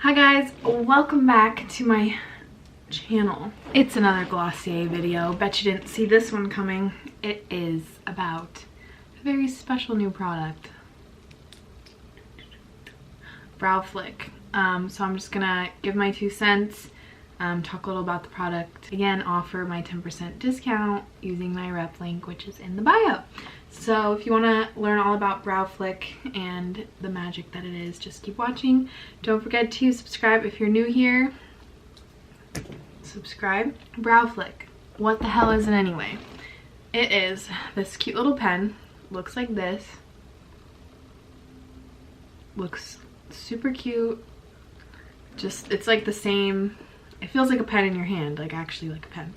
Hi guys, welcome back to my channel. It's another Glossier video. Bet you didn't see this one coming. It is about a very special new product. Brow Flick. So I'm just gonna give my 2 cents, talk a little about the product. Again, offer my 10% discount using my rep link, which is in the bio. So if you want to learn all about Brow Flick and the magic that it is, just keep watching. Don't forget to subscribe if you're new here. Subscribe. Brow Flick. What the hell is it anyway? It is this cute little pen. Looks like this. Looks super cute. Just, it's like the same, it feels like a pen in your hand, like actually like a pen.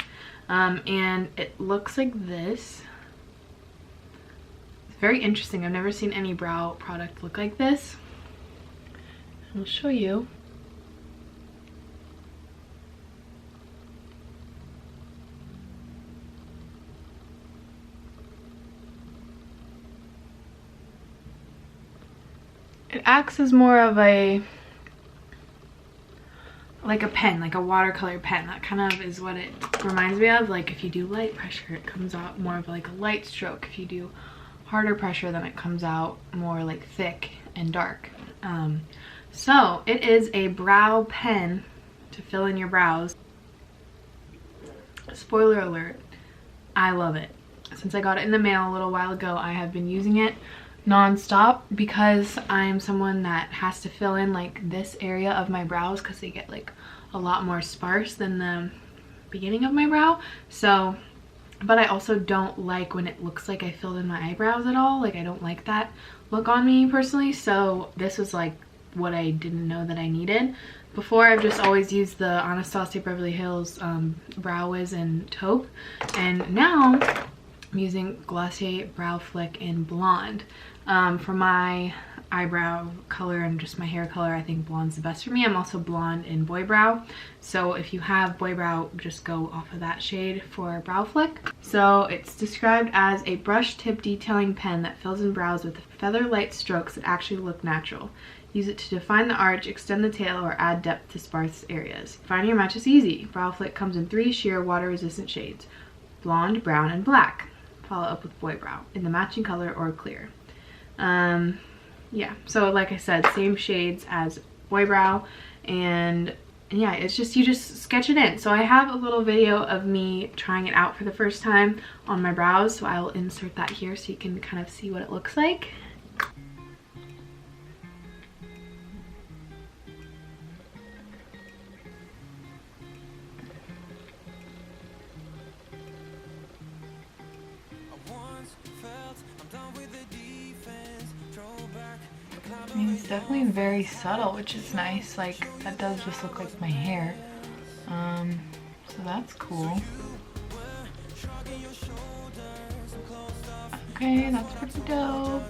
And it looks like this. Very interesting. I've never seen any brow product look like this. I'll show you. It acts as more of a, like a pen, like a watercolor pen. That kind of is what it reminds me of. Like if you do light pressure, it comes out more of like a light stroke. If you do harder pressure, then it comes out more like thick and dark. So it is a brow pen to fill in your brows. Spoiler alert, I love it. Since I got it in the mail a little while ago, I have been using it non-stop because I'm someone that has to fill in like this area of my brows because they get like a lot more sparse than the beginning of my brow. So but I also don't like when it looks like I filled in my eyebrows at all. Like I don't like that look on me personally. So this was like what I didn't know that I needed. Before I've just always used the Anastasia Beverly Hills Brow Wiz in taupe. And now I'm using Glossier Brow Flick in blonde. For my eyebrow color and just my hair color, I think blonde's the best for me. I'm also blonde in boy brow, so if you have boy brow, just go off of that shade for Brow Flick. So it's described as a brush tip detailing pen that fills in brows with feather light strokes that actually look natural. Use it to define the arch, extend the tail, or add depth to sparse areas. Finding your match is easy. Brow Flick comes in 3 sheer water resistant shades: blonde, brown, and black. Follow up with boy brow in the matching color or clear. Yeah, so like I said, same shades as boy brow, and yeah, it's just, you just sketch it in. So I have a little video of me trying it out for the first time on my brows, so I will insert that here so you can kind of see what it looks like. I mean, it's definitely very subtle, which is nice. Like, that does just look like my hair. So that's cool. Okay, that's pretty dope.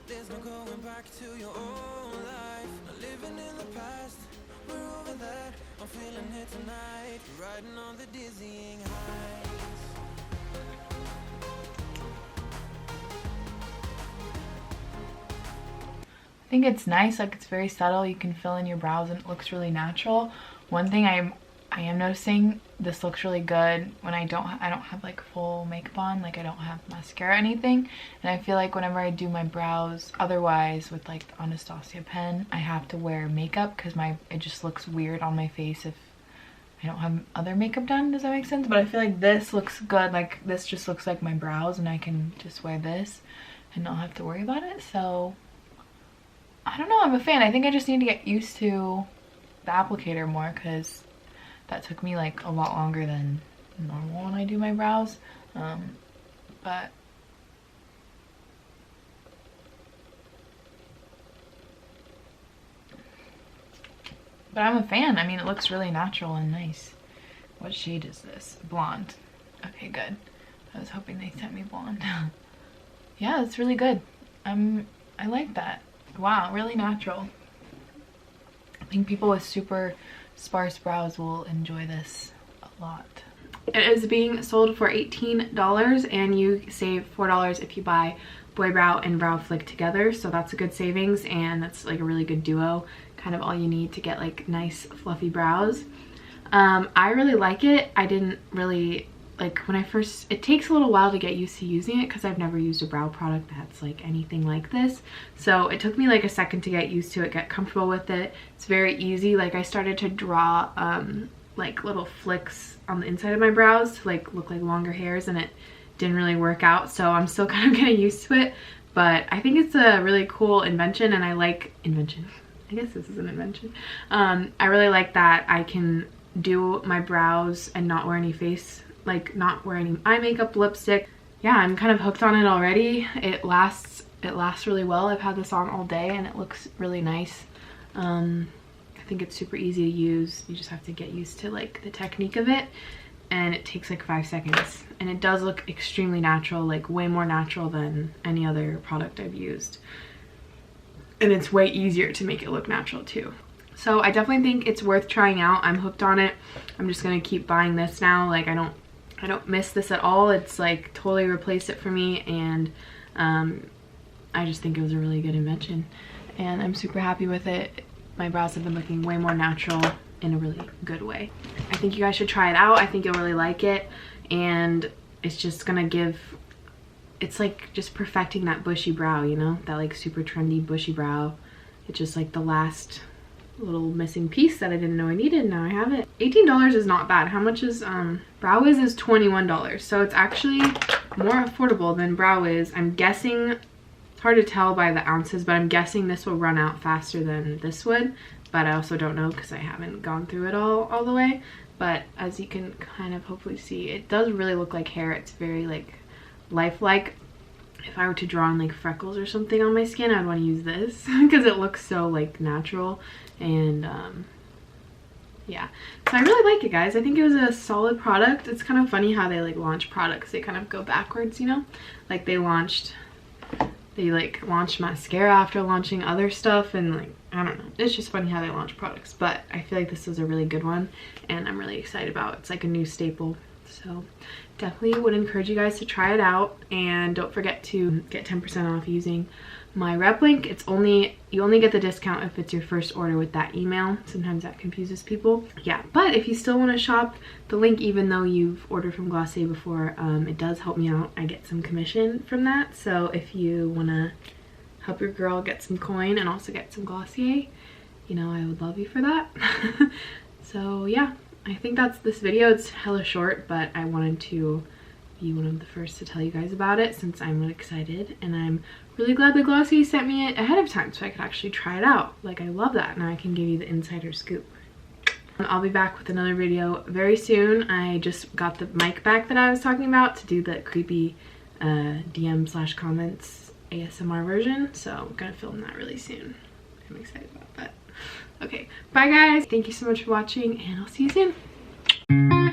There's no going back to your old life. Not living in the past, we're over that. I'm feeling it tonight, riding on the dizzying heights. I think it's nice, like it's very subtle. You can fill in your brows and it looks really natural. One thing I am noticing, this looks really good when I don't have like full makeup on, like I don't have mascara or anything, and I feel like whenever I do my brows otherwise with like the Anastasia pen, I have to wear makeup because it just looks weird on my face if I don't have other makeup done. Does that make sense? But I feel like this looks good. Like this just looks like my brows and I can just wear this and not have to worry about it. So I don't know, I'm a fan. I think I just need to get used to the applicator more because that took me like a lot longer than normal when I do my brows. But I'm a fan. I mean, it looks really natural and nice. What shade is this? Blonde. Okay, good. I was hoping they sent me blonde. Yeah, it's really good. I like that. Wow, really natural. I think people with super sparse brows will enjoy this a lot. It is being sold for $18 and you save $4 if you buy Boy Brow and Brow Flick together. So that's a good savings, and that's like a really good duo. Kind of all you need to get like nice fluffy brows. I really like it. I didn't really like when I first, it takes a little while to get used to using it because I've never used a brow product that's like anything like this. So it took me like a second to get used to it, get comfortable with it. It's very easy. Like I started to draw like little flicks on the inside of my brows to like look like longer hairs, and it didn't really work out. So I'm still kind of getting used to it, but I think it's a really cool invention, and I like invention. I guess this is an invention. I really like that I can do my brows and not wear any face, like not wear any eye makeup, lipstick. Yeah, I'm kind of hooked on it already. It lasts really well. I've had this on all day and it looks really nice. I think it's super easy to use. You just have to get used to like the technique of it, and it takes like 5 seconds, and it does look extremely natural, like way more natural than any other product I've used, and it's way easier to make it look natural too. So I definitely think it's worth trying out. I'm hooked on it. I'm just gonna keep buying this now. Like I don't miss this at all. It's like totally replaced it for me, and I just think it was a really good invention, and I'm super happy with it. My brows have been looking way more natural in a really good way. I think you guys should try it out. I think you'll really like it, and it's just gonna give, it's like just perfecting that bushy brow, you know, that like super trendy bushy brow. It's just like the last little missing piece that I didn't know I needed. Now I have it. $18 is not bad. How much is Brow Wiz is $21, so it's actually more affordable than Brow Wiz. I'm guessing, it's hard to tell by the ounces, but I'm guessing this will run out faster than this would, but I also don't know because I haven't gone through it all the way. But as you can kind of hopefully see, it does really look like hair. It's very like lifelike. If I were to draw on like freckles or something on my skin, I'd want to use this because it looks so like natural. And yeah, so I really like it, guys. I think it was a solid product. It's kind of funny how they like launch products, they kind of go backwards, you know, like they launched mascara after launching other stuff, and like I don't know, it's just funny how they launch products. But I feel like this was a really good one, and I'm really excited about it. It's like a new staple, so definitely would encourage you guys to try it out. And don't forget to get 10% off using my rep link. It's only, you only get the discount if it's your first order with that email. Sometimes that confuses people. Yeah, but if you still want to shop the link even though you've ordered from Glossier before, it does help me out. I get some commission from that. So if you want to help your girl get some coin and also get some Glossier, you know, I would love you for that. So yeah, I think that's this video. It's hella short, but I wanted to be one of the first to tell you guys about it since I'm really excited, and I'm really glad that Glossier sent me it ahead of time so I could actually try it out. Like, I love that. Now I can give you the insider scoop. I'll be back with another video very soon. I just got the mic back that I was talking about to do the creepy DM/comments ASMR version, so I'm gonna film that really soon. I'm excited about that. Okay, bye guys. Thank you so much for watching, and I'll see you soon.